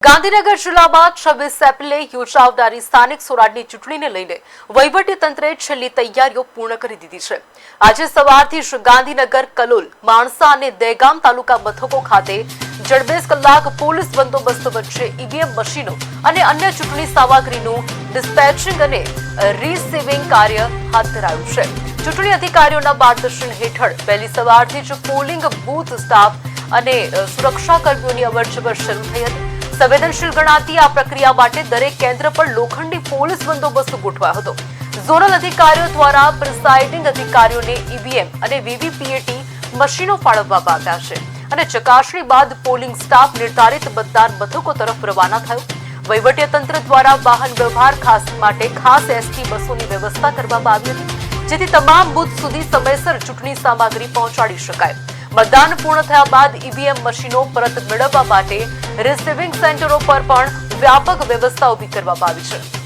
ગાંધીનગર જિલ્લામાં 26 એપ્રિલે યોજાનારી સ્થાનિક સ્વરાજની ચૂંટણીને લઈને વહીવટીતંત્રે છેલ્લી તૈયારીઓ પૂર્ણ કરી દીધી છે। આજે સવારથી જ ગાંધીનગર, કલોલ, માણસા અને દહેગામ તાલુકા મથકો ખાતે 2.5 કલાક પોલીસ બંદોબસ્ત વચ્ચે ઈવીએમ મશીનો અને અન્ય ચૂંટણી સામગ્રીનું ડિસ્પેચિંગ અને રિસીવિંગ કાર્ય હાથ ધરાયું છે। ચૂંટણી અધિકારીઓના માર્ગદર્શન હેઠળ વહેલી સવારથી જ પોલિંગ બૂથ સ્ટાફ અને સુરક્ષાકર્મીઓની અવરજવર શરૂ થઈ હતી। સંવેદનશીલ ગણાતી આ પ્રક્રિયા માટે દરેક કેન્દ્ર પર લોખંડી પોલીસ બંદોબસ્ત ગોઠવાયો હતો। ઝોનલ અધિકારીઓ દ્વારા પ્રિસાઇડિંગ અધિકારીઓને ઈવીએમ અને વીવીપીએટી મશીનો ફાળવવામાં આવ્યા છે અને ચકાસણી બાદ પોલિંગ સ્ટાફ નિર્ધારિત મતદાન મથકો તરફ રવાના થયો। વહીવટીતંત્ર દ્વારા વાહન વ્યવહાર માટે ખાસ એસટી બસોની વ્યવસ્થા કરવામાં આવી હતી, જેથી તમામ બૂથ સુધી સમયસર ચૂંટણી સામગ્રી પહોંચાડી શકાય। મતદાન પૂર્ણ થયા બાદ ઈવીએમ મશીનો પરત મેળવવા માટે રિસીવિંગ સેન્ટરો પર પણ વ્યાપક વ્યવસ્થા ઊભી કરવામાં આવી છે।